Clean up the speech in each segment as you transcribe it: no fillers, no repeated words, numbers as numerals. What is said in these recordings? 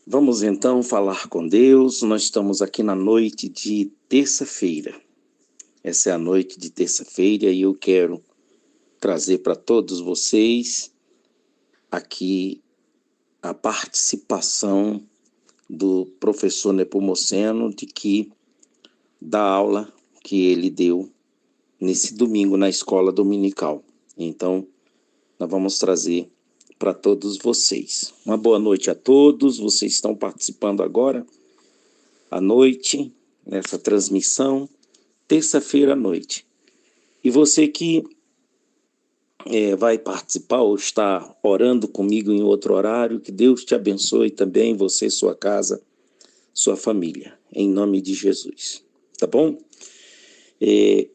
Vamos então falar com Deus. Nós estamos aqui na noite de terça-feira. Essa é a noite de terça-feira e eu quero trazer para todos vocês aqui a participação do professor Nepomuceno da aula que ele deu nesse domingo na escola dominical. Então, nós vamos trazer para todos vocês. Uma boa noite a todos. Vocês estão participando agora à noite, nessa transmissão, terça-feira à noite. E você que vai participar ou está orando comigo em outro horário, que Deus te abençoe também, você, sua casa, sua família, em nome de Jesus. Tá bom?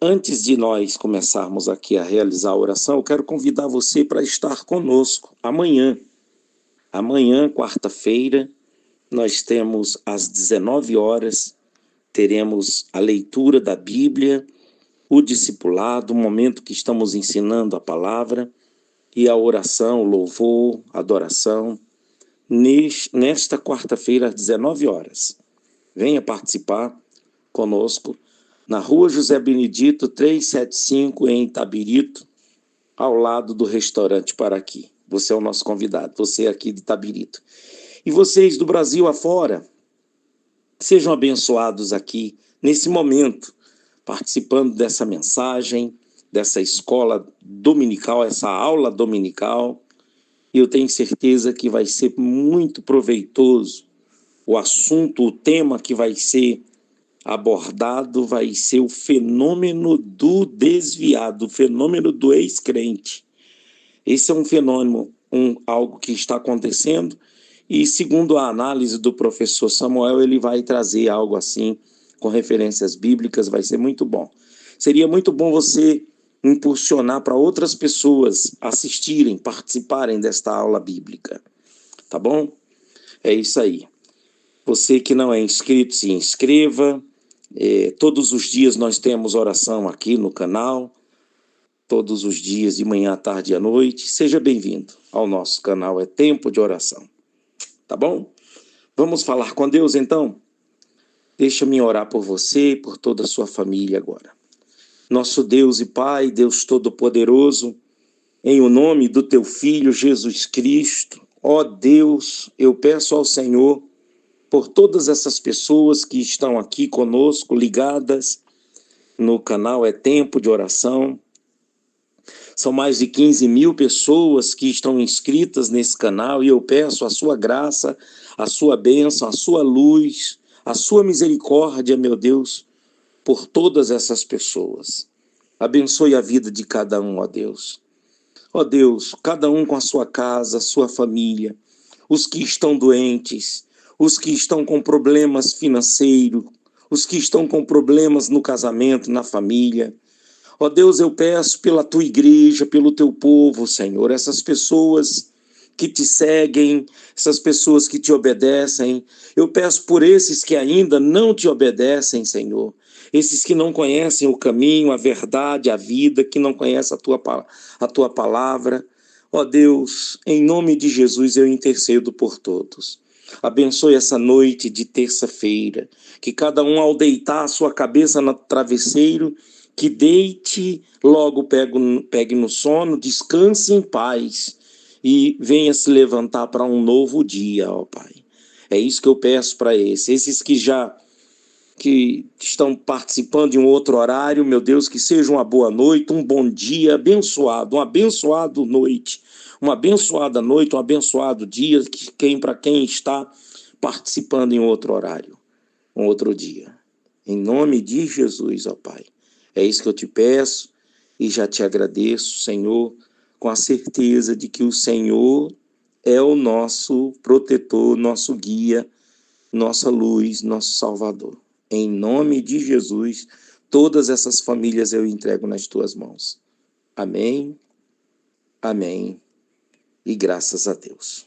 Antes de nós começarmos aqui a realizar a oração, eu quero convidar você para estar conosco amanhã. Amanhã, quarta-feira, nós temos às 19 horas, teremos a leitura da Bíblia, o discipulado, o momento que estamos ensinando a palavra, e a oração, o louvor, a adoração, nesta quarta-feira às 19 horas. Venha participar conosco na Rua José Benedito 375, em Itabirito, ao lado do restaurante Paraqui. Você é o nosso convidado, você aqui de Itabirito. E vocês do Brasil afora, sejam abençoados aqui nesse momento, participando dessa mensagem, dessa escola dominical, essa aula dominical. E eu tenho certeza que vai ser muito proveitoso o assunto, o tema que vai ser abordado vai ser o fenômeno do desviado, o fenômeno do ex-crente. Esse é um fenômeno, algo que está acontecendo, e segundo a análise do professor Samuel, ele vai trazer algo assim, com referências bíblicas, vai ser muito bom. Seria muito bom você impulsionar para outras pessoas assistirem, participarem desta aula bíblica, tá bom? É isso aí. Você que não é inscrito, se inscreva. Todos os dias nós temos oração aqui no canal, todos os dias, de manhã, à tarde e à noite. Seja bem-vindo ao nosso canal, é Tempo de Oração. Tá bom? Vamos falar com Deus, então? Deixa-me orar por você e por toda a sua família agora. Nosso Deus e Pai, Deus Todo-Poderoso, em o nome do Teu Filho Jesus Cristo, ó Deus, eu peço ao Senhor por todas essas pessoas que estão aqui conosco, ligadas no canal É Tempo de Oração. São mais de 15 mil pessoas que estão inscritas nesse canal e eu peço a sua graça, a sua bênção, a sua luz, a sua misericórdia, meu Deus, por todas essas pessoas. Abençoe a vida de cada um, ó Deus. Ó Deus, cada um com a sua casa, sua família, os que estão doentes, os que estão com problemas financeiros, os que estão com problemas no casamento, na família. Ó Deus, eu peço pela tua igreja, pelo teu povo, Senhor, essas pessoas que te seguem, essas pessoas que te obedecem. Eu peço por esses que ainda não te obedecem, Senhor. Esses que não conhecem o caminho, a verdade, a vida, que não conhecem a tua palavra. Ó Deus, em nome de Jesus eu intercedo por todos. Abençoe essa noite de terça-feira, que cada um ao deitar a sua cabeça no travesseiro, que deite, logo pegue no sono, descanse em paz e venha se levantar para um novo dia, ó Pai. É isso que eu peço para esses que estão participando de um outro horário, meu Deus, que seja uma boa noite, um bom dia, abençoado, uma abençoada noite, uma abençoada noite, um abençoado dia, para quem está participando em outro horário, um outro dia. Em nome de Jesus, ó Pai. É isso que eu te peço e já te agradeço, Senhor, com a certeza de que o Senhor é o nosso protetor, nosso guia, nossa luz, nosso Salvador. Em nome de Jesus, todas essas famílias eu entrego nas tuas mãos. Amém, amém e graças a Deus.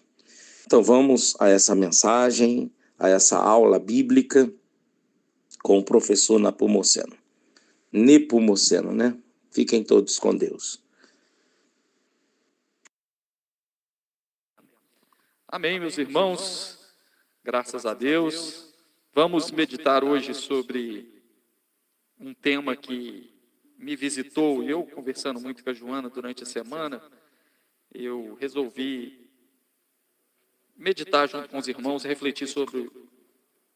Então vamos a essa mensagem, a essa aula bíblica com o professor Nepomuceno, né? Fiquem todos com Deus. Amém, meus irmãos. Graças a Deus. Vamos meditar hoje sobre um tema que me visitou, e eu conversando muito com a Joana durante a semana, eu resolvi meditar junto com os irmãos, refletir sobre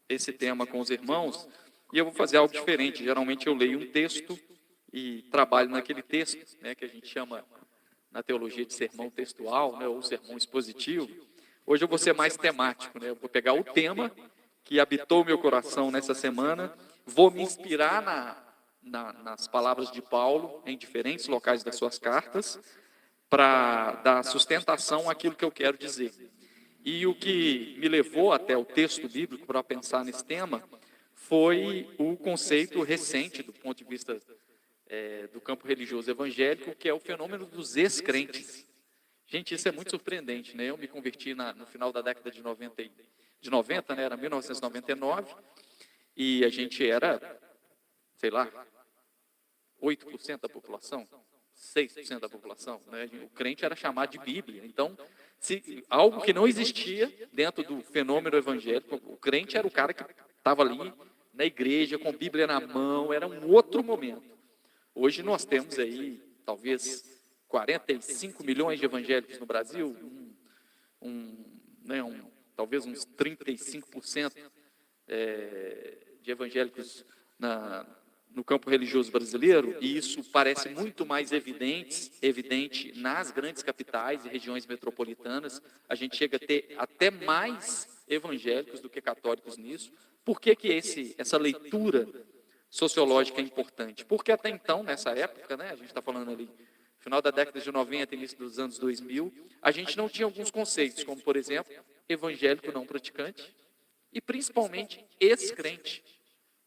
esse tema com os irmãos, e eu vou fazer algo diferente. Geralmente eu leio um texto e trabalho naquele texto, né, que a gente chama na teologia de sermão textual, né, ou sermão expositivo. Hoje eu vou ser mais temático, né, eu vou pegar o tema que habitou o meu coração nessa semana, vou me inspirar nas palavras de Paulo em diferentes locais das suas cartas, para dar sustentação àquilo que eu quero dizer. E o que me levou até o texto bíblico para pensar nesse tema foi o conceito recente, do ponto de vista do campo religioso evangélico, que é o fenômeno dos ex-crentes. Gente, isso é muito surpreendente, né? Eu me converti no final da década de 90, né? Era 1999, e a gente era, sei lá, 8% da população, 6% da população, né? O crente era chamado de Bíblia. Então, algo que não existia dentro do fenômeno evangélico, o crente era o cara que estava ali na igreja, com a Bíblia na mão, era um outro momento. Hoje nós temos aí, talvez, 45 milhões de evangélicos no Brasil, talvez uns 35% de evangélicos no campo religioso brasileiro, e isso parece muito mais evidente nas grandes capitais e regiões metropolitanas. A gente chega a ter até mais evangélicos do que católicos nisso. Por que essa leitura sociológica é importante? Porque até então, nessa época, né, a gente está falando ali, final da década de 90, início dos anos 2000, a gente não tinha alguns conceitos, como, por exemplo, evangélico não praticante e, principalmente, ex-crente.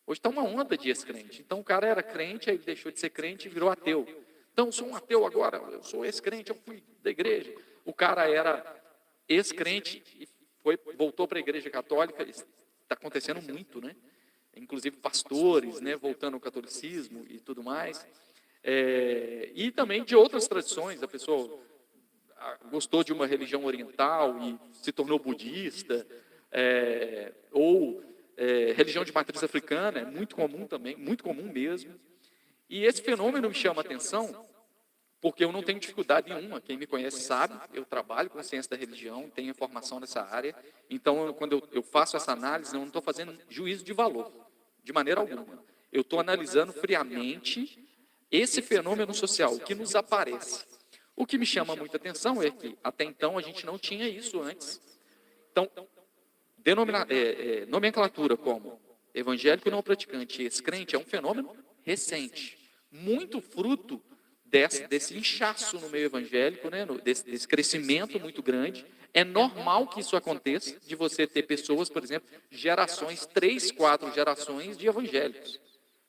Hoje está uma onda de ex-crente. Então, o cara era crente, aí deixou de ser crente e virou ateu. Então, eu sou um ateu agora, eu sou ex-crente, eu fui da igreja. O cara era ex-crente e voltou para a igreja católica. Está acontecendo muito, né? Inclusive pastores, né, voltando ao catolicismo e tudo mais. E também de outras tradições. A pessoa gostou de uma religião oriental e se tornou budista, religião de matriz africana, é muito comum também, muito comum mesmo. E esse fenômeno me chama a atenção, porque eu não tenho dificuldade nenhuma. Quem me conhece sabe, eu trabalho com ciência da religião, tenho formação nessa área. Então, quando eu faço essa análise, eu não estou fazendo juízo de valor, de maneira alguma. Eu estou analisando friamente esse fenômeno social que nos aparece. O que me chama muita atenção é que, até então, a gente não tinha isso antes. Então, nomenclatura como evangélico não praticante e ex-crente é um fenômeno recente, muito fruto desse inchaço no meio evangélico, né, desse crescimento muito grande. É normal que isso aconteça, de você ter pessoas, por exemplo, gerações, 3, 4 gerações de evangélicos.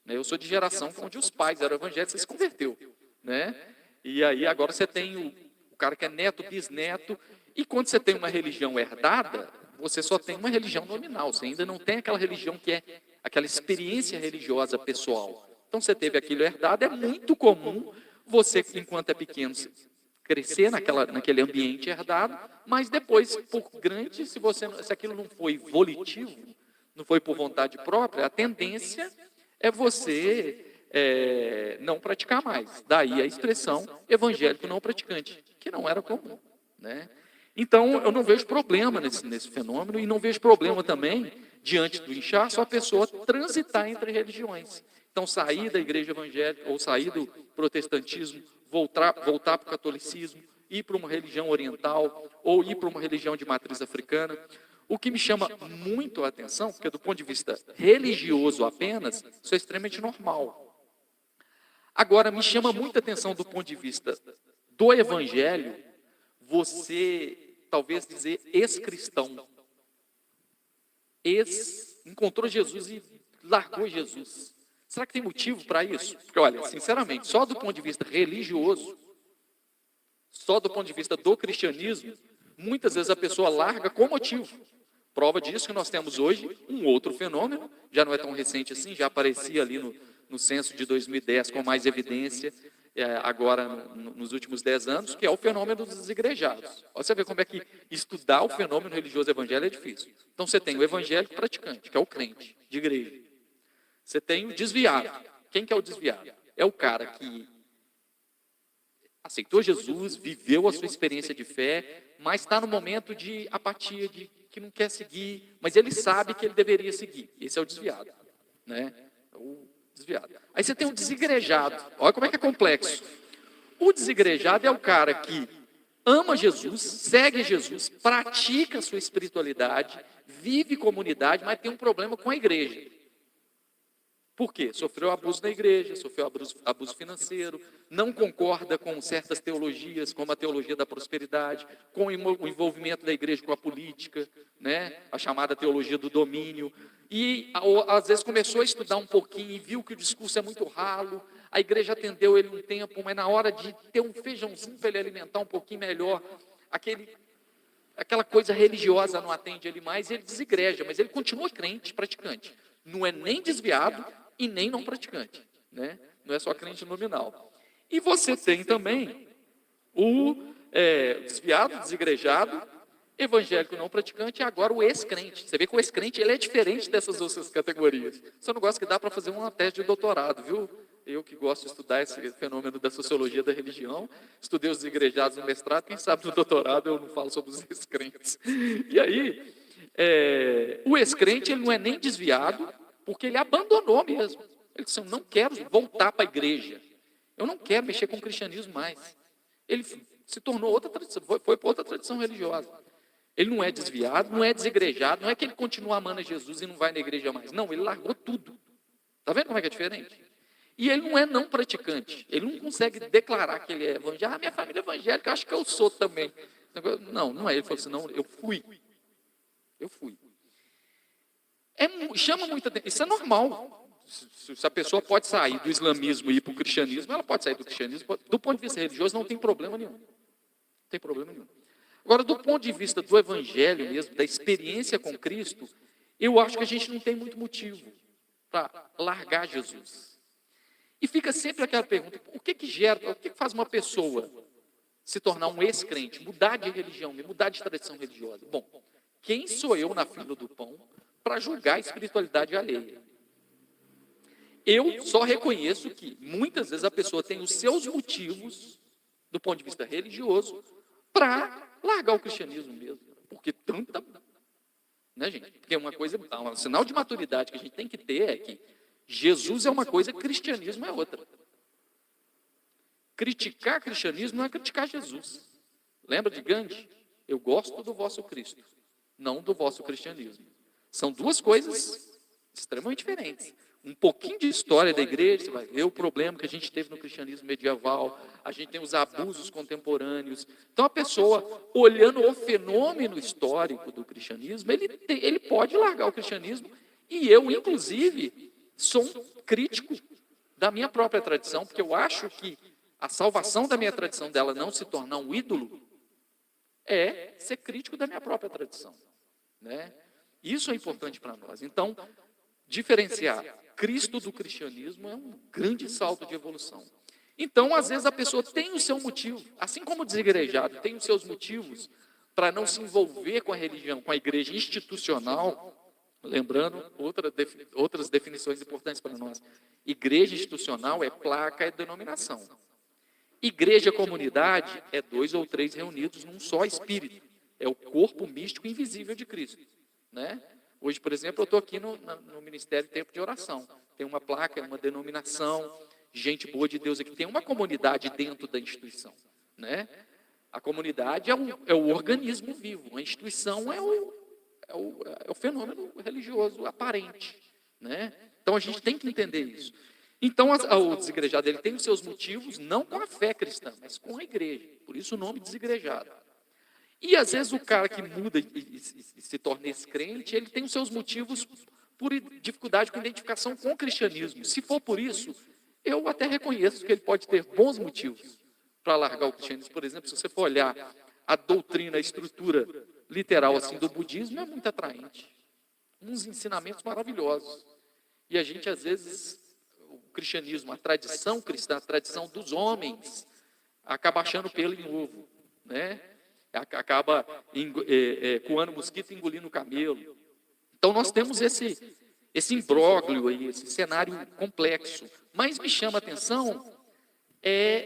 Eu sou de geração onde os pais eram evangélicos, você se converteu, né? E aí agora você tem o cara que é neto, bisneto, e quando você tem uma religião herdada, você só tem uma religião nominal, você ainda não tem aquela religião que é aquela experiência religiosa pessoal. Então você teve aquilo herdado, é muito comum você, enquanto é pequeno, crescer naquele ambiente herdado, mas depois, por grande, se aquilo não foi volitivo, não foi por vontade própria, a tendência é você não praticar mais. Daí a expressão evangélico não praticante, que não era comum, né? Então, eu não vejo problema nesse fenômeno, e não vejo problema também, diante do inchaço, a pessoa transitar entre religiões. Então, sair da igreja evangélica, ou sair do protestantismo, voltar para o catolicismo, ir para uma religião oriental, ou ir para uma religião de matriz africana. O que me chama muito a atenção, porque do ponto de vista religioso apenas, isso é extremamente normal. Agora, me chama muita atenção do ponto de vista do evangelho, você talvez dizer ex-cristão. Encontrou Jesus e largou Jesus. Será que tem motivo para isso? Porque, olha, sinceramente, só do ponto de vista religioso, só do ponto de vista do cristianismo, muitas vezes a pessoa larga com motivo. Prova disso que nós temos hoje um outro fenômeno, já não é tão recente assim, já aparecia ali no censo de 2010 com mais evidência, agora nos últimos 10 anos, que é o fenômeno dos desigrejados. Olha, você vê como é que estudar o fenômeno religioso evangélico é difícil. Então você tem o evangélico praticante, que é o crente de igreja. Você tem o desviado. Quem que é o desviado? É o cara que aceitou Jesus, viveu a sua experiência de fé, mas está no momento de apatia, de que não quer seguir, mas ele sabe que ele deveria seguir. Esse é o desviado, né? O desviado. Aí você tem o desigrejado. Olha como é que é complexo. O desigrejado é o cara que ama Jesus, segue Jesus, pratica a sua espiritualidade, vive comunidade, mas tem um problema com a igreja. Por quê? Sofreu abuso na igreja, sofreu abuso financeiro, não concorda com certas teologias, como a teologia da prosperidade, com o envolvimento da igreja com a política, né? A chamada teologia do domínio. E, às vezes, começou a estudar um pouquinho e viu que o discurso é muito ralo. A igreja atendeu ele um tempo, mas na hora de ter um feijãozinho para ele alimentar um pouquinho melhor, aquela coisa religiosa não atende ele mais, ele desigreja, mas ele continua crente, praticante. Não é nem desviado e nem não praticante, né? Não é só crente nominal. E você tem também o desviado, desigrejado, evangélico não praticante e agora o ex-crente. Você vê que o ex-crente ele é diferente dessas outras categorias. Você não gosta que dá para fazer uma tese de doutorado, viu? Eu que gosto de estudar esse fenômeno da sociologia da religião, estudei os desigrejados no mestrado, quem sabe no doutorado eu não falo sobre os ex-crentes. E aí, o ex-crente ele não é nem desviado, porque ele abandonou mesmo. Ele disse, eu não quero voltar para a igreja. Eu não quero mexer com o cristianismo mais. Ele se tornou outra tradição, foi para outra tradição religiosa. Ele não é desviado, não é desigrejado, não é que ele continua amando a Jesus e não vai na igreja mais. Não, ele largou tudo. Está vendo como é que é diferente? E ele não é não praticante. Ele não consegue declarar que ele é evangélico. Minha família é evangélica, eu acho que eu sou também. Não, não é. Ele falou assim, não, eu fui. Eu fui. Chama muita atenção. Isso é normal. Se a pessoa pode sair do islamismo e ir para o cristianismo, ela pode sair do cristianismo. Do ponto de vista religioso, não tem problema nenhum. Não tem problema nenhum. Agora, do ponto de vista do evangelho mesmo, da experiência com Cristo, eu acho que a gente não tem muito motivo para largar Jesus. E fica sempre aquela pergunta, o que faz uma pessoa se tornar um ex-crente, mudar de religião, mudar de tradição religiosa? Bom, quem sou eu na fila do pão para julgar a espiritualidade alheia? Eu só reconheço que muitas vezes a pessoa tem os seus motivos, do ponto de vista religioso, para largar o cristianismo mesmo. Porque tanta... Né, gente? Porque um sinal de maturidade que a gente tem que ter é que Jesus é uma coisa, cristianismo é outra. Criticar cristianismo não é criticar Jesus. Lembra de Gandhi? Eu gosto do vosso Cristo, não do vosso cristianismo. São duas coisas extremamente diferentes. Um pouquinho de história da igreja, você vai ver o problema que a gente teve no cristianismo medieval, a gente tem os abusos contemporâneos. Então, a pessoa, olhando o fenômeno histórico do cristianismo, ele pode largar o cristianismo, e eu, inclusive, sou um crítico da minha própria tradição, porque eu acho que a salvação da minha tradição, dela não se tornar um ídolo, é ser crítico da minha própria tradição, né? Isso é importante para nós. Então, diferenciar Cristo do cristianismo é um grande salto de evolução. Então, às vezes, a pessoa tem o seu motivo, assim como o desigrejado tem os seus motivos para não se envolver com a religião, com a igreja institucional. Lembrando outras definições importantes para nós. Igreja institucional é placa, é denominação. Igreja comunidade é 2 ou 3 reunidos num só espírito. É o corpo místico invisível de Cristo, né? Hoje, por exemplo, eu estou aqui no Ministério Tempo de Oração. Tem uma placa, uma denominação, gente boa de Deus aqui. Tem uma comunidade dentro da instituição, né? A comunidade é o organismo vivo. A instituição é o fenômeno religioso aparente, né? Então, a gente tem que entender isso. Então, o desigrejado ele tem os seus motivos, não com a fé cristã, mas com a igreja. Por isso o nome desigrejado. E, às vezes, o cara que muda e se torna ex-crente, ele tem os seus motivos por dificuldade com identificação com o cristianismo. Se for por isso, eu até reconheço que ele pode ter bons motivos para largar o cristianismo. Por exemplo, se você for olhar a doutrina, a estrutura literal assim, do budismo, é muito atraente. Uns ensinamentos maravilhosos. E a gente, às vezes, cristianismo, a tradição cristã, a tradição dos homens, acaba achando pelo em ovo, né? Acaba coando mosquito e engolindo camelo. Então nós temos esse imbróglio aí, esse cenário complexo. Mas me chama a atenção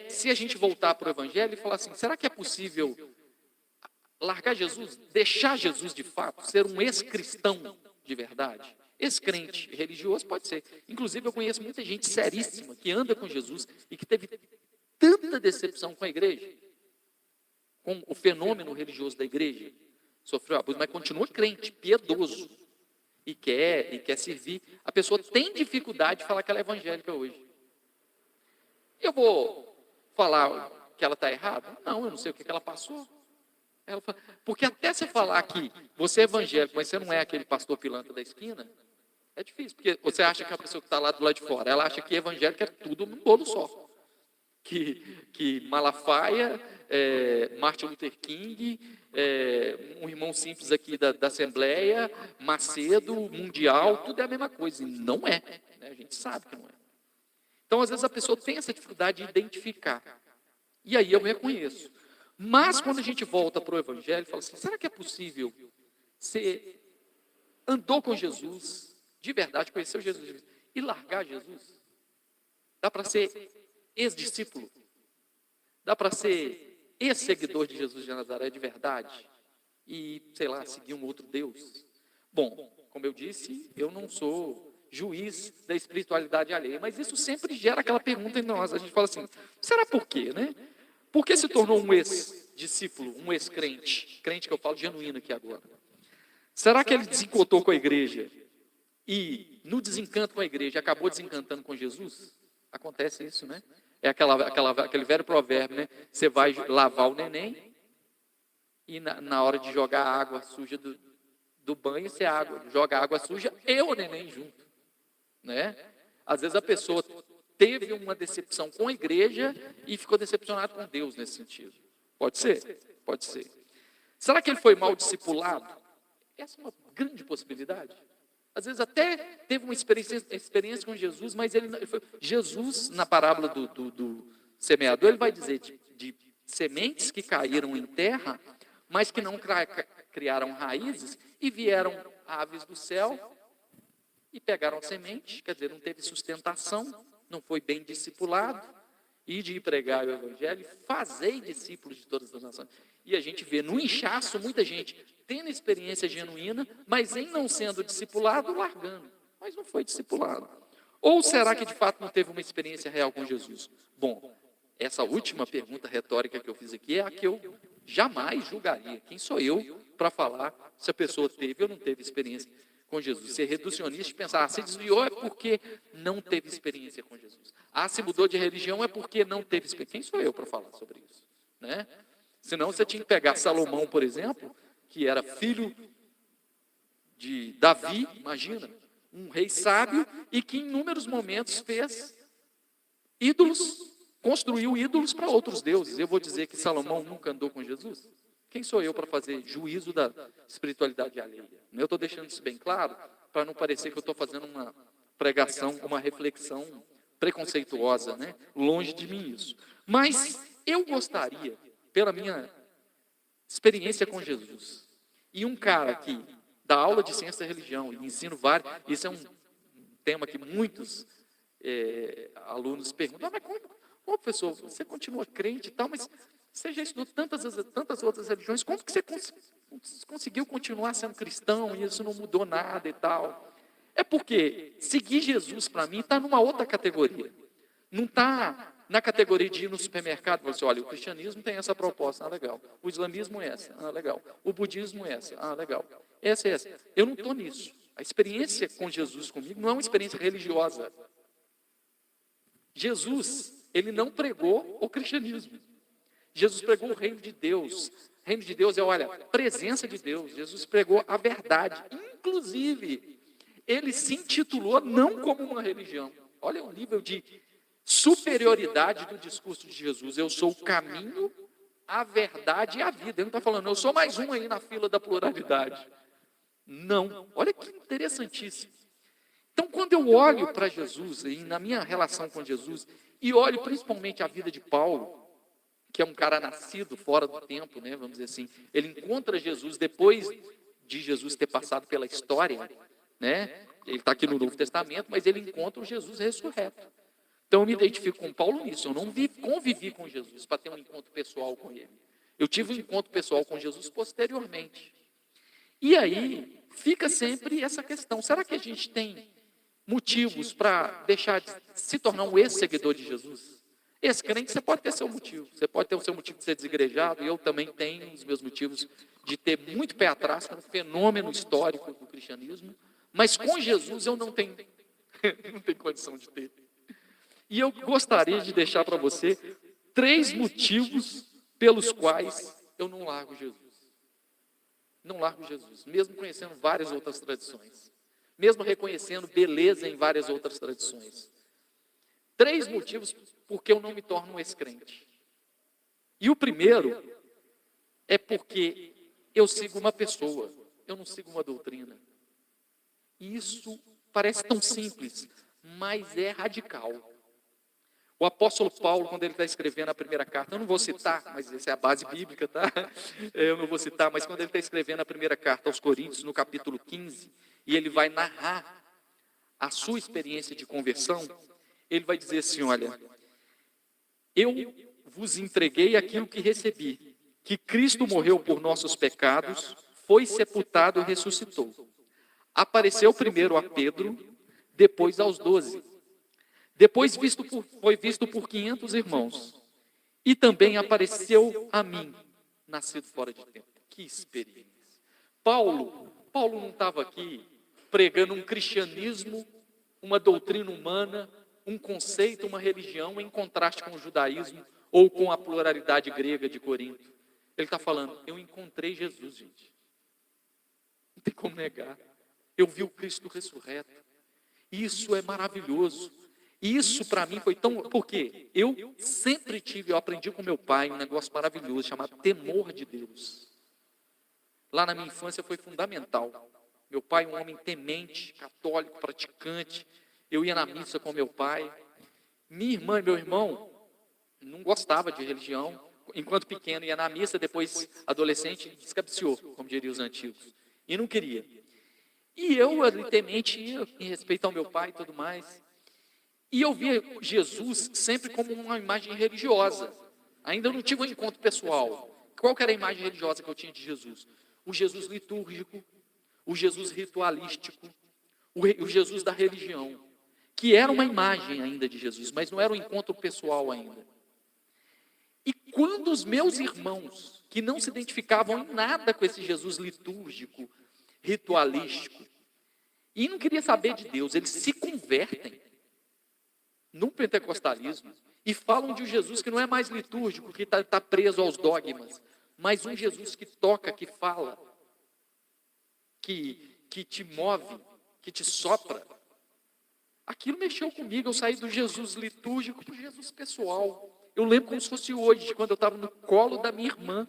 se a gente voltar para o Evangelho e falar assim, será que é possível largar Jesus, deixar Jesus de fato, ser um ex-cristão de verdade? Ex-crente religioso pode ser. Inclusive eu conheço muita gente seríssima que anda com Jesus e que teve tanta decepção com a igreja, com o fenômeno religioso da igreja, sofreu abuso, mas continua crente, piedoso, e quer servir. A pessoa tem dificuldade de falar que ela é evangélica hoje. Eu vou falar que ela está errada? Não, eu não sei o que ela passou. Porque até você falar que você é evangélico, mas você não é aquele pastor pilantra da esquina, é difícil, porque você acha que a pessoa que está lá do lado de fora, ela acha que evangélico é tudo num bolo só. Que Malafaia, Martin Luther King, um irmão simples aqui da Assembleia, Macedo, Mundial, tudo é a mesma coisa. E não é, né? A gente sabe que não é. Então, às vezes, a pessoa tem essa dificuldade de identificar. E aí eu reconheço. Mas, quando a gente volta para o Evangelho, fala assim, será que é possível você andou com Jesus, de verdade, conheceu Jesus, e largar Jesus? Dá para ser ex-discípulo? Dá para ser ex-seguidor de Jesus de Nazaré de verdade? E, sei lá, seguir um outro Deus? Bom, como eu disse, eu não sou juiz da espiritualidade alheia, mas isso sempre gera aquela pergunta em nós. A gente fala assim, será por quê, né? Por que se tornou um ex-discípulo, um ex-crente? Crente que eu falo genuíno aqui agora. Será que ele desencantou com a igreja e, no desencanto com a igreja, acabou desencantando com Jesus? Acontece isso, né? É aquele velho provérbio, né? Você vai lavar o neném e na hora de jogar a água suja do banho, você joga a água suja e o neném junto, né? Às vezes a pessoa teve uma decepção com a igreja e ficou decepcionado com Deus nesse sentido. Pode ser? Pode ser. Será que ele foi mal discipulado? Essa é uma grande possibilidade. Às vezes até teve uma experiência com Jesus, mas Jesus, na parábola do semeador, ele vai dizer de sementes que caíram em terra, mas que não criaram raízes, e vieram aves do céu e pegaram a semente, quer dizer, não teve sustentação, não foi bem discipulado, e de pregar o evangelho, fazei discípulos de todas as nações. E a gente vê no inchaço muita gente tendo experiência genuína, mas em não sendo discipulado, largando. Mas não foi discipulado. Ou será que de fato não teve uma experiência real com Jesus? Bom, essa última pergunta retórica que eu fiz aqui é a que eu jamais julgaria. Quem sou eu para falar se a pessoa teve ou não teve experiência com Jesus? Ser reducionista e pensar, se desviou é porque não teve experiência com Jesus. Se mudou de religião é porque não teve experiência. Quem sou eu para falar sobre isso? Né? Senão você tinha que pegar Salomão, por exemplo, que era filho de Davi, imagina, um rei sábio, e que em inúmeros momentos fez ídolos, construiu ídolos para outros deuses. Eu vou dizer que Salomão nunca andou com Jesus? Quem sou eu para fazer juízo da espiritualidade alheia? Eu estou deixando isso bem claro, para não parecer que eu estou fazendo uma pregação, uma reflexão preconceituosa, né? Longe de mim isso. Mas eu gostaria, pela minha experiência com Jesus, e um cara que dá aula de ciência da religião, e ensino vários, isso é um tema que muitos alunos perguntam, mas como, professor, você continua crente e tal, mas você já estudou tantas outras religiões, como que você conseguiu continuar sendo cristão e isso não mudou nada e tal? É porque seguir Jesus, para mim, está numa outra categoria. Não está na categoria de ir no supermercado e falar assim, olha, o cristianismo tem essa proposta, legal. O islamismo é essa, legal. O budismo é essa, legal. Essa é essa. Eu não estou nisso. A experiência com Jesus comigo não é uma experiência religiosa. Jesus, ele não pregou o cristianismo. Jesus pregou o reino de Deus. O reino de Deus é, olha, presença de Deus. Jesus pregou a verdade. Inclusive, ele se intitulou não como uma religião. Olha o nível de superioridade do discurso de Jesus. Eu sou o caminho, a verdade e a vida. Ele não está falando, eu sou mais um aí na fila da pluralidade. Não. Olha que interessantíssimo. Então, quando eu olho para Jesus, e na minha relação com Jesus, e olho principalmente a vida de Paulo, que é um cara nascido fora do tempo, né, vamos dizer assim, ele encontra Jesus depois de Jesus ter passado pela história, né? Ele está aqui no Novo Testamento, mas ele encontra o Jesus ressurreto. Então eu me identifico com Paulo nisso, eu não convivi com Jesus para ter um encontro pessoal com ele. Eu tive um encontro pessoal com Jesus posteriormente. E aí fica sempre essa questão, será que a gente tem motivos para deixar de se tornar um ex-seguidor de Jesus? Ex-crente, você pode ter seu motivo. Você pode ter o seu motivo de ser desigrejado, e eu também tenho os meus motivos de ter muito pé atrás com o fenômeno histórico do cristianismo, mas com Jesus eu não tenho, não tenho condição de ter. E eu gostaria de deixar para você 3 motivos pelos quais eu não largo Jesus. Não largo Jesus, mesmo conhecendo várias outras tradições. Mesmo reconhecendo beleza em várias outras tradições. 3 motivos porque eu não me torno um ex-crente. E o primeiro é porque eu sigo uma pessoa, eu não sigo uma doutrina. E isso parece tão simples, mas é radical. O apóstolo Paulo, quando ele está escrevendo a primeira carta, eu não vou citar, mas essa é a base bíblica, tá? Eu não vou citar, mas quando ele está escrevendo a primeira carta aos Coríntios, no capítulo 15, e ele vai narrar a sua experiência de conversão, ele vai dizer assim, olha, eu vos entreguei aquilo que recebi, que Cristo morreu por nossos pecados, foi sepultado e ressuscitou. Apareceu primeiro a Pedro, depois aos 12. Depois foi visto por 500 irmãos. E também apareceu a mim, nascido fora de tempo. Que experiência. Paulo não estava aqui pregando um cristianismo, uma doutrina humana, um conceito, uma religião em contraste com o judaísmo ou com a pluralidade grega de Corinto. Ele está falando, eu encontrei Jesus, gente. Não tem como negar. Eu vi o Cristo ressurreto. Isso é maravilhoso. Isso para mim foi tão... Porque eu sempre tive, eu aprendi com meu pai um negócio maravilhoso chamado temor de Deus. Lá na minha infância foi fundamental. Meu pai, um homem temente, católico, praticante. Eu ia na missa com meu pai. Minha irmã e meu irmão não gostava de religião. Enquanto pequeno ia na missa, depois adolescente, descabiciou, como diriam os antigos. E não queria. E eu, ali, temente, ia em respeito ao meu pai e tudo mais. E eu via Jesus sempre como uma imagem religiosa. Ainda não tive um encontro pessoal. Qual que era a imagem religiosa que eu tinha de Jesus? O Jesus litúrgico, o Jesus ritualístico, o Jesus da religião, que era uma imagem ainda de Jesus, mas não era um encontro pessoal ainda. E quando os meus irmãos, que não se identificavam em nada com esse Jesus litúrgico, ritualístico, e não queria saber de Deus, eles se convertem no pentecostalismo e falam de um Jesus que não é mais litúrgico, que está preso aos dogmas, mas um Jesus que toca, que fala, que te move, que te sopra. Aquilo mexeu comigo, eu saí do Jesus litúrgico para o Jesus pessoal. Eu lembro como se fosse hoje, quando eu estava no colo da minha irmã,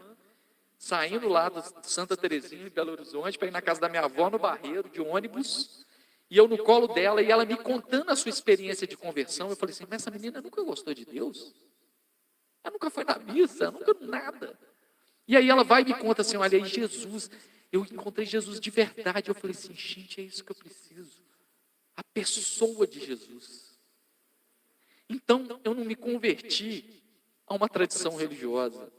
saindo lá de Santa Terezinha, em Belo Horizonte, para ir na casa da minha avó, no Barreiro, de ônibus, e eu no colo dela, e ela me contando a sua experiência de conversão. Eu falei assim, mas essa menina nunca gostou de Deus? Ela nunca foi na missa, nunca nada. E aí ela vai e me conta assim, olha aí Jesus, eu encontrei Jesus de verdade. Eu falei assim, gente, é isso que eu preciso. A pessoa de Jesus. Então, eu não me converti a uma tradição religiosa.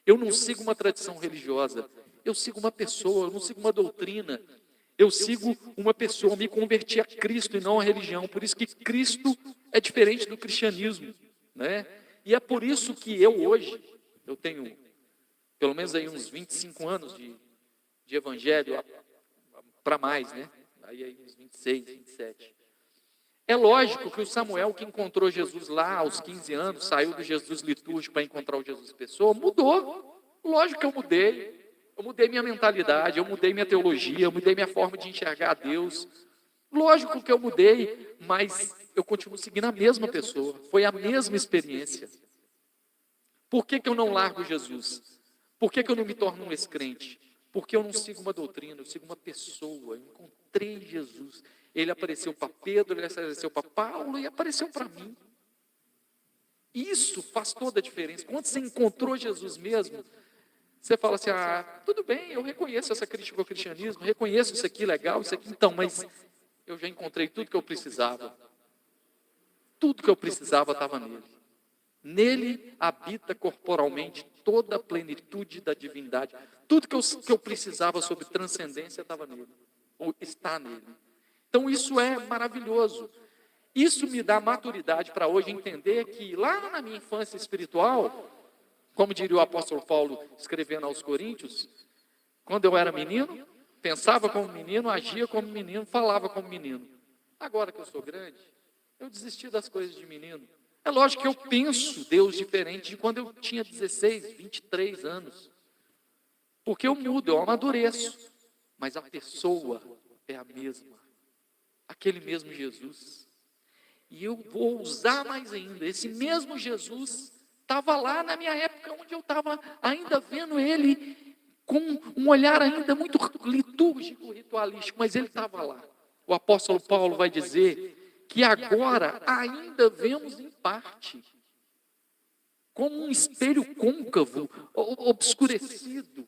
Eu não sigo uma tradição religiosa. Eu sigo uma pessoa, eu não sigo uma doutrina. Eu sigo uma pessoa, me converti a Cristo e não a religião. Por isso que Cristo é diferente do cristianismo, né? E é por isso que eu hoje, eu tenho pelo menos aí uns 25 anos de evangelho, para mais, né? Aí uns 26, 27. É lógico que o Samuel, que encontrou Jesus lá aos 15 anos, saiu do Jesus litúrgico para encontrar o Jesus pessoa, mudou. Lógico que eu mudei. Eu mudei minha mentalidade, eu mudei minha teologia, eu mudei minha forma de enxergar Deus. Lógico que eu mudei, mas eu continuo seguindo a mesma pessoa. Foi a mesma experiência. Por que eu não largo Jesus? Por que eu não me torno um ex-crente? Porque eu não sigo uma doutrina, eu sigo uma pessoa. Eu encontrei Jesus. Ele apareceu para Pedro, ele apareceu para Paulo e apareceu para mim. Isso faz toda a diferença. Quando você encontrou Jesus mesmo, você fala assim, tudo bem, eu reconheço essa crítica ao cristianismo, reconheço isso aqui legal, isso aqui, então, mas eu já encontrei tudo que eu precisava. Tudo que eu precisava estava nele. Nele habita corporalmente toda a plenitude da divindade. Tudo que eu precisava sobre transcendência estava nele, ou está nele. Então isso é maravilhoso. Isso me dá maturidade para hoje entender que lá na minha infância espiritual, como diria o apóstolo Paulo escrevendo aos Coríntios, quando eu era menino, pensava como menino, agia como menino, falava como menino. Agora que eu sou grande, eu desisti das coisas de menino. É lógico que eu penso Deus diferente de quando eu tinha 16, 23 anos. Porque eu mudo, eu amadureço. Mas a pessoa é a mesma. Aquele mesmo Jesus. E eu vou usar mais ainda. Esse mesmo Jesus estava lá na minha época, onde eu estava ainda vendo ele com um olhar ainda muito litúrgico, ritualístico, mas ele estava lá. O apóstolo Paulo vai dizer que agora ainda vemos em parte, como um espelho côncavo, obscurecido,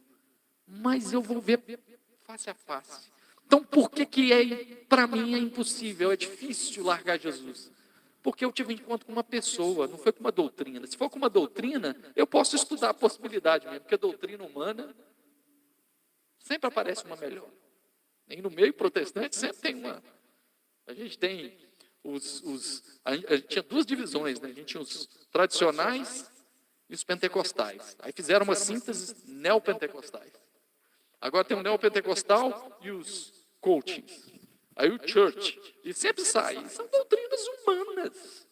mas eu vou ver face a face. Então, por que para mim é impossível, é difícil largar Jesus? Porque eu tive um encontro com uma pessoa, não foi com uma doutrina. Se for com uma doutrina, eu posso estudar a possibilidade mesmo, porque a doutrina humana sempre aparece uma melhor. E no meio protestante sempre tem uma. A gente tem a gente tinha duas divisões, né? A gente tinha os tradicionais e os pentecostais. Aí fizeram uma síntese neopentecostais. Agora tem o neopentecostal e os coachings. Aí o church. E sempre sai. São doutrinas humanas.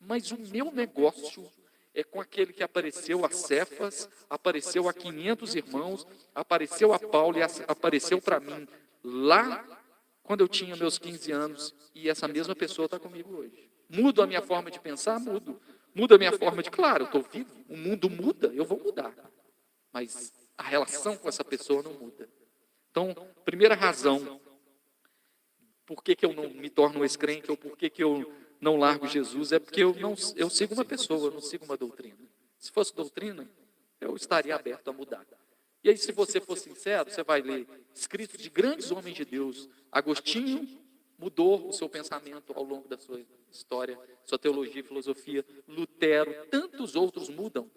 Mas o meu negócio é com aquele que apareceu a Cefas, apareceu a 500 irmãos, apareceu a Paulo e apareceu para mim lá quando eu tinha meus 15 anos. E essa mesma pessoa está comigo hoje. Mudo a minha forma de pensar? Mudo. Muda a minha forma de... Claro, eu estou vivo, o mundo muda, eu vou mudar. Mas a relação com essa pessoa não muda. Então, primeira razão, por que eu não me torno ex-crente, ou por que eu não largo Jesus, é porque eu sigo uma pessoa, eu não sigo uma doutrina. Se fosse doutrina, eu estaria aberto a mudar. E aí, se você for sincero, você vai ler escritos de grandes homens de Deus. Agostinho mudou o seu pensamento ao longo da sua história, sua teologia e filosofia. Lutero, tantos outros mudam,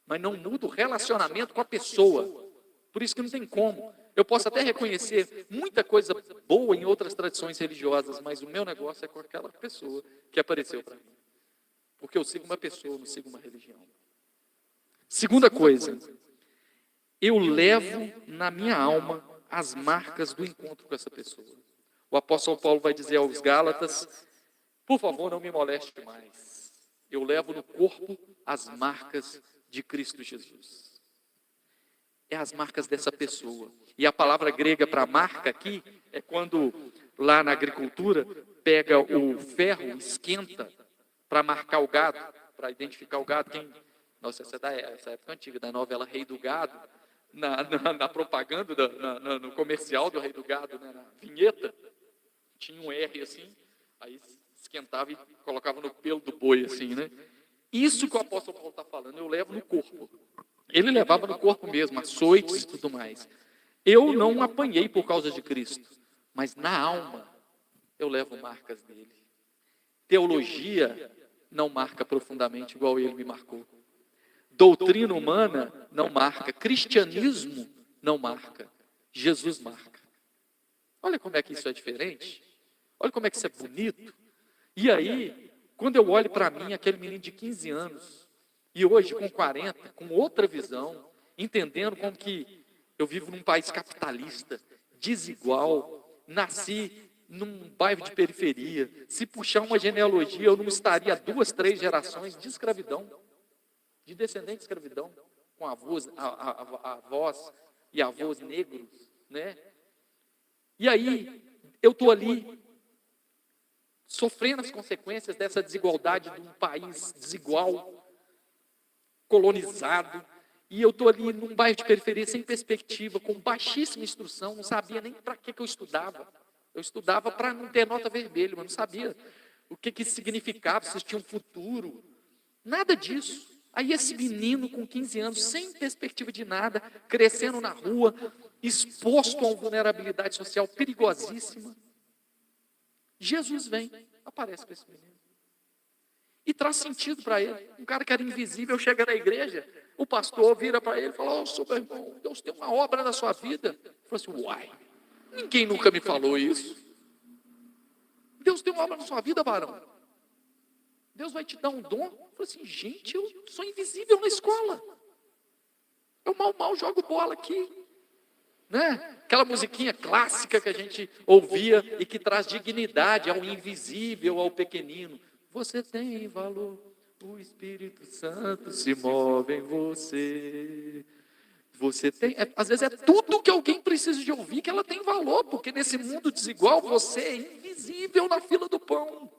mas não muda o relacionamento com a pessoa. Por isso que não tem como. Eu posso até reconhecer muita coisa boa em outras tradições religiosas, mas o meu negócio é com aquela pessoa que apareceu para mim. Porque eu sigo uma pessoa, não sigo uma religião. Segunda coisa, eu levo na minha alma as marcas do encontro com essa pessoa. O apóstolo Paulo vai dizer aos Gálatas, por favor, não me moleste mais. Eu levo no corpo as marcas de Cristo Jesus. É as marcas dessa pessoa. E a palavra grega para marca aqui é quando lá na agricultura pega o ferro, esquenta para marcar o gado, para identificar o gado. Nossa, essa é essa época antiga, da novela Rei do Gado, na propaganda, no comercial do Rei do Gado, né, na vinheta, tinha um R assim, aí esquentava e colocava no pelo do boi assim, né? Isso que o apóstolo Paulo está falando, eu levo no corpo. Ele levava no corpo mesmo, açoites e tudo mais. Eu não apanhei por causa de Cristo, mas na alma eu levo marcas dele. Teologia não marca profundamente igual ele me marcou. Doutrina humana não marca. Cristianismo não marca. Jesus marca. Olha como é que isso é diferente. Olha como é que isso é bonito. E aí, quando eu olho para mim, aquele menino de 15 anos, e hoje com 40, com outra visão, entendendo como que eu vivo num país capitalista, desigual, nasci num bairro de periferia. Se puxar uma genealogia, eu não estaria 2, 3 gerações de escravidão, de descendente de escravidão, com avós e avós negros, né? E aí, eu estou ali sofrendo as consequências dessa desigualdade de um país desigual, colonizado, e eu estou ali num bairro de periferia sem perspectiva, com baixíssima instrução, não sabia nem para que eu estudava. Eu estudava para não ter nota vermelha, mas não sabia o que isso significava, se tinha um futuro. Nada disso. Aí esse menino com 15 anos, sem perspectiva de nada, crescendo na rua, exposto a uma vulnerabilidade social perigosíssima. Jesus vem, aparece para esse menino. E traz sentido para ele. Um cara que era invisível chega na igreja, o pastor vira para ele e fala: "Ô, meu irmão, Deus tem uma obra na sua vida." Ele falou assim: "Uai, ninguém nunca me falou isso. Deus tem uma obra na sua vida, varão. Deus vai te dar um dom." Eu falei assim: "Gente, eu sou invisível na escola. Eu mal jogo bola aqui." Né? Aquela musiquinha clássica que a gente ouvia e que traz dignidade ao invisível, ao pequenino. Você tem valor, o Espírito Santo se move em você. Você tem, às vezes é tudo que alguém precisa de ouvir que ela tem valor, porque nesse mundo desigual você é invisível na fila do pão.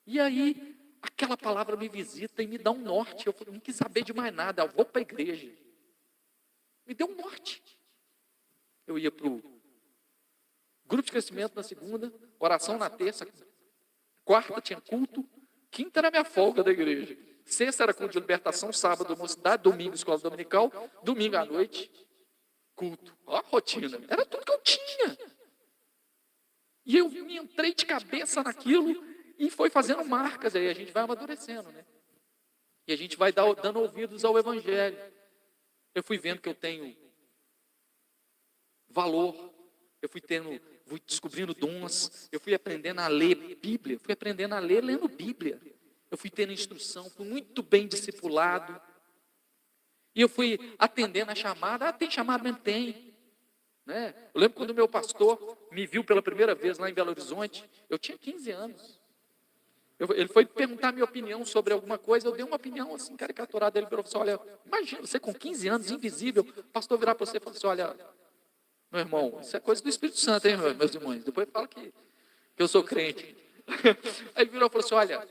E aí, aquela palavra me visita e me dá um norte. Eu não quis saber de mais nada, eu vou para a igreja. Me deu um norte. Eu ia para o grupo de crescimento na segunda, oração na terça, quarta tinha culto, quinta era minha folga da igreja, sexta era culto de libertação, sábado mocidade, domingo escola dominical, domingo à noite, culto. Ó a rotina, era tudo que eu tinha. E eu me entrei de cabeça naquilo e foi fazendo marcas, aí a gente vai amadurecendo, né? E a gente vai dando ouvidos ao Evangelho. Eu fui vendo que eu tenho valor, eu fui descobrindo dons, eu fui aprendendo a ler Bíblia, fui aprendendo a ler lendo Bíblia. Eu fui tendo instrução, fui muito bem discipulado. E eu fui atendendo a chamada. Tem chamada? Mesmo tem. Né? Eu lembro quando o meu pastor me viu pela primeira vez lá em Belo Horizonte, eu tinha 15 anos. Ele foi perguntar a minha opinião sobre alguma coisa, eu dei uma opinião assim, caricaturada. Ele falou assim: "Olha, imagina, você com 15 anos, invisível, o pastor virar para você e falar assim: olha, meu irmão, isso é coisa do Espírito Santo, hein, meus irmãos? Depois fala que eu sou crente." Aí ele virou e falou assim: "Olha,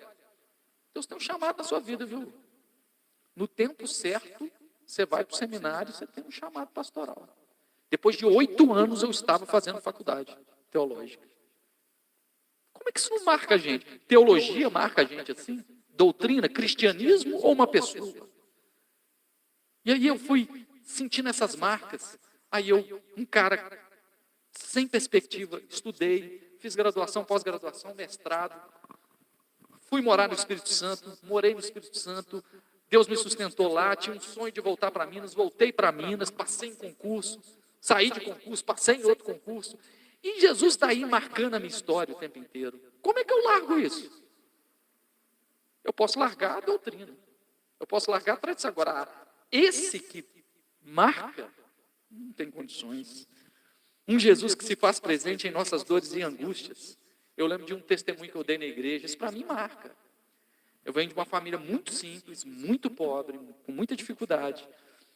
Deus tem um chamado na sua vida, viu? No tempo certo, você vai para o seminário, você tem um chamado pastoral." Depois de 8 anos, eu estava fazendo faculdade teológica. Como é que isso não marca a gente? Teologia marca a gente assim? Doutrina, cristianismo ou uma pessoa? E aí eu fui sentindo essas marcas. Aí um cara sem perspectiva, estudei, fiz graduação, pós-graduação, mestrado. Fui morar no Espírito Santo, morei no Espírito Santo. Deus me sustentou lá, tinha um sonho de voltar para Minas, voltei para Minas, passei em concurso, saí de concurso, passei em outro concurso. E Jesus está aí marcando a minha história o tempo inteiro. Como é que eu largo isso? Eu posso largar a doutrina. Eu posso largar a tradição. Agora, esse que marca, não tem condições. Um Jesus que se faz presente em nossas dores e angústias. Eu lembro de um testemunho que eu dei na igreja. Isso para mim marca. Eu venho de uma família muito simples, muito pobre, com muita dificuldade.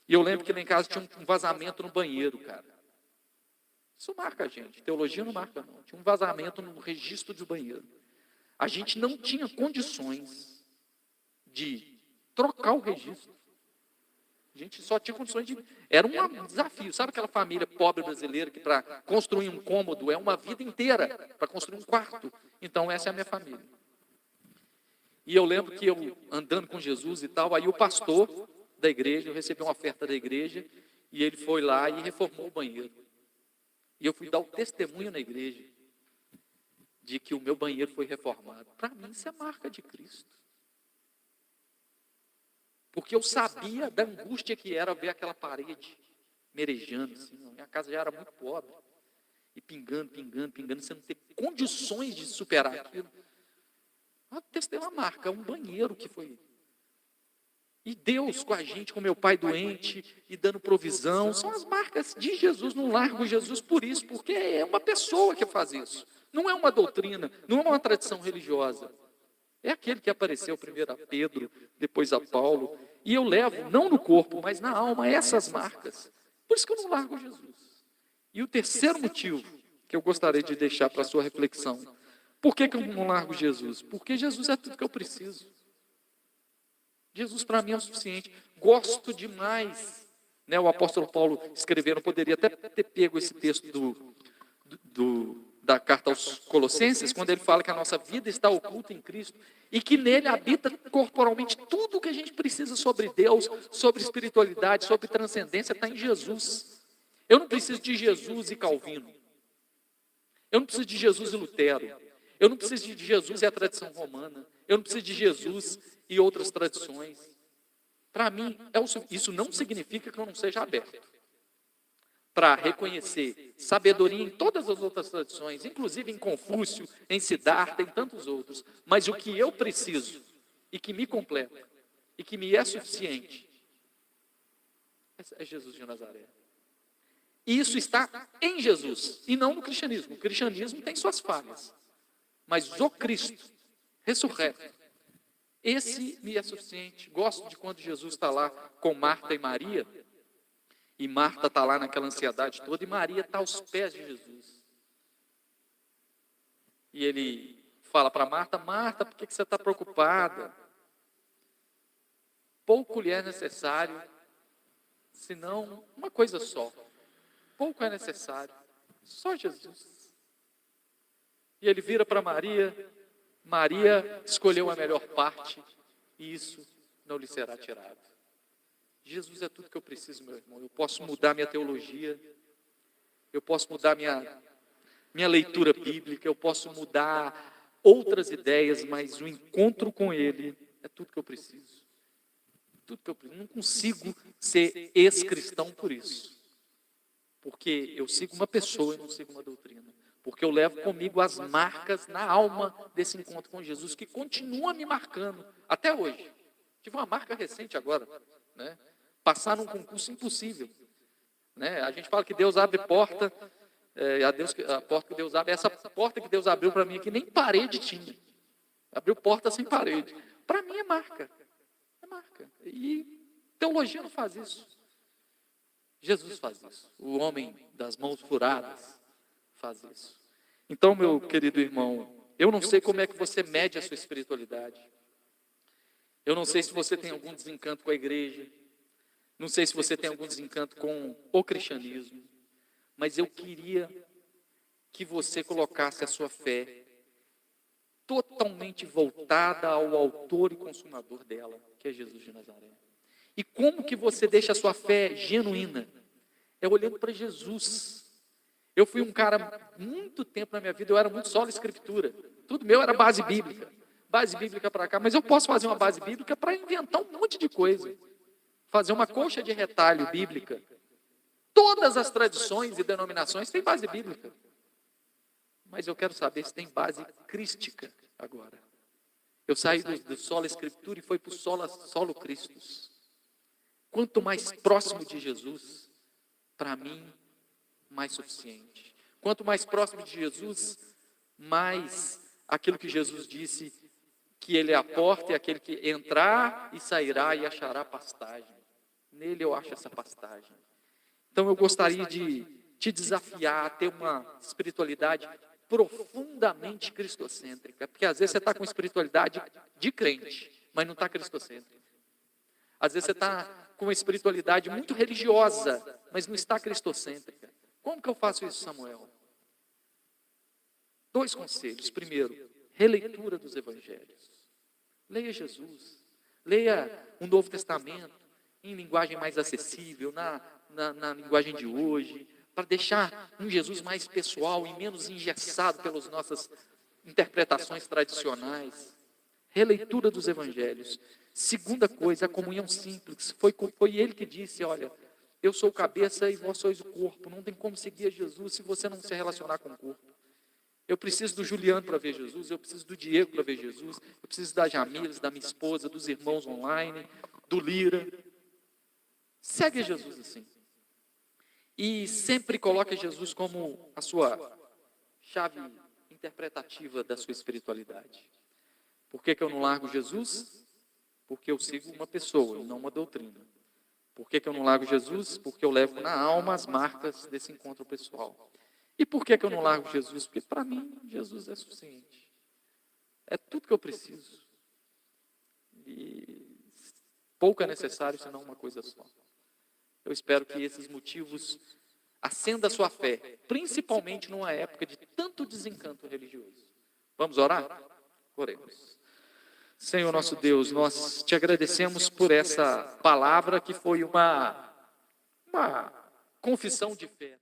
E eu lembro que lá em casa tinha um vazamento no banheiro, cara. Isso marca a gente. Teologia não marca, não. Tinha um vazamento no registro do banheiro. A gente não tinha condições de trocar o registro. A gente só tinha condições de... Era um desafio. Sabe aquela família pobre brasileira que para construir um cômodo é uma vida inteira para construir um quarto? Então essa é a minha família. E eu lembro que eu andando com Jesus e tal, aí o pastor da igreja, eu recebi uma oferta da igreja, e ele foi lá e reformou o banheiro. E eu fui dar o testemunho na igreja de que o meu banheiro foi reformado. Para mim, isso é marca de Cristo. Porque eu sabia da angústia que era ver aquela parede merejando. Assim, minha casa já era muito pobre. E pingando, você não ter condições de superar aquilo. Uma marca, um banheiro que foi. E Deus com a gente, com meu pai doente, e dando provisão. São as marcas de Jesus. Não largo Jesus por isso, porque é uma pessoa que faz isso. Não é uma doutrina, não é uma tradição religiosa. É aquele que apareceu primeiro a Pedro, depois a Paulo. E eu levo, não no corpo, mas na alma, essas marcas. Por isso que eu não largo Jesus. E o terceiro motivo que eu gostaria de deixar para a sua reflexão. Por que eu não largo Jesus? Porque Jesus é tudo que eu preciso. Jesus para mim é o suficiente. Gosto demais. Né, o apóstolo Paulo escrevendo, poderia até ter pego esse texto do da carta aos Colossenses, quando ele fala que a nossa vida está oculta em Cristo e que nele habita corporalmente tudo o que a gente precisa sobre Deus, sobre espiritualidade, sobre transcendência, está em Jesus. Eu não preciso de Jesus e Calvino. Eu não preciso de Jesus e Lutero. Eu não preciso de Jesus e a tradição romana. Eu não preciso de Jesus e outras tradições. Para mim, isso não significa que eu não seja aberto para reconhecer sabedoria em todas as outras tradições, inclusive em Confúcio, em Siddhartha, em tantos outros. Mas o que eu preciso, e que me completa, e que me é suficiente, é Jesus de Nazaré. E isso está em Jesus, e não no cristianismo. O cristianismo tem suas falhas, mas o Cristo, ressurreto, esse me é suficiente. Gosto de quando Jesus está lá com Marta e Maria, e Marta está lá naquela ansiedade toda, e Maria está aos pés de Jesus. E ele fala para Marta: Marta, por que você está preocupada? Pouco lhe é necessário, senão uma coisa só. Pouco é necessário, só Jesus. E ele vira para Maria: Maria escolheu a melhor parte, e isso não lhe será tirado. Jesus é tudo que eu preciso, meu irmão. Eu posso mudar minha teologia, eu posso mudar minha leitura bíblica, eu posso mudar outras ideias, mas o encontro com Ele é tudo que eu preciso. Tudo que eu preciso. Não consigo ser ex-cristão por isso. Porque eu sigo uma pessoa e não sigo uma doutrina. Porque eu levo comigo as marcas na alma desse encontro com Jesus, que continua me marcando até hoje. Tive uma marca recente agora, né? Passar num concurso impossível, né? A gente fala que Deus abre porta, a porta que Deus abre, essa porta que Deus abriu para mim aqui, nem parede tinha. Abriu porta sem parede. Para mim é marca. É marca. E teologia não faz isso. Jesus faz isso. O homem das mãos furadas faz isso. Então, meu querido irmão, eu não sei como é que você mede a sua espiritualidade. Eu não sei se você tem algum desencanto com a igreja. Não sei se você tem algum desencanto com o cristianismo. Mas eu queria que você colocasse a sua fé totalmente voltada ao autor e consumador dela, que é Jesus de Nazaré. E como que você deixa a sua fé genuína? É olhando para Jesus. Eu fui um cara, muito tempo na minha vida, eu era muito só escritura. Tudo meu era base bíblica. Base bíblica para cá. Mas eu posso fazer uma base bíblica para inventar um monte de coisa. Fazer uma coxa de retalho bíblica. Todas as tradições e denominações têm base bíblica. Mas eu quero saber se tem base crística agora. Eu saí do solo escritura e fui para o solo Christus. Quanto mais próximo de Jesus, para mim, mais suficiente. Quanto mais próximo de Jesus, mais aquilo que Jesus disse, que Ele é a porta e aquele que entrar e sairá e achará pastagem. Nele eu acho essa pastagem. Então eu gostaria de te desafiar a ter uma espiritualidade profundamente cristocêntrica, porque às vezes você está com espiritualidade de crente, mas não está cristocêntrica. Às vezes você está com uma espiritualidade muito religiosa, mas não está cristocêntrica. Como que eu faço isso, Samuel? 2 conselhos. Primeiro, releitura dos evangelhos. Leia Jesus. Leia o Novo Testamento em linguagem mais acessível, na linguagem de hoje, para deixar um Jesus mais pessoal e menos engessado pelas nossas interpretações tradicionais. Releitura dos evangelhos. Segunda coisa, a comunhão simples. Foi ele que disse: olha, eu sou o cabeça e vós sois o corpo. Não tem como seguir a Jesus se você não se relacionar com o corpo. Eu preciso do Juliano para ver Jesus, eu preciso do Diego para ver Jesus, eu preciso da Jamilas, da minha esposa, dos irmãos online, do Lira. Segue Jesus assim. E sempre coloque Jesus como a sua chave interpretativa da sua espiritualidade. Por que eu não largo Jesus? Porque eu sigo uma pessoa e não uma doutrina. Por que eu não largo Jesus? Porque eu levo na alma as marcas desse encontro pessoal. E por que eu não largo Jesus? Porque para mim Jesus é suficiente. É tudo que eu preciso. E pouco é necessário, senão uma coisa só. Eu espero que esses motivos acenda a sua fé, principalmente numa época de tanto desencanto religioso. Vamos orar? Oremos. Senhor nosso Deus, nós te agradecemos por essa palavra que foi uma confissão de fé.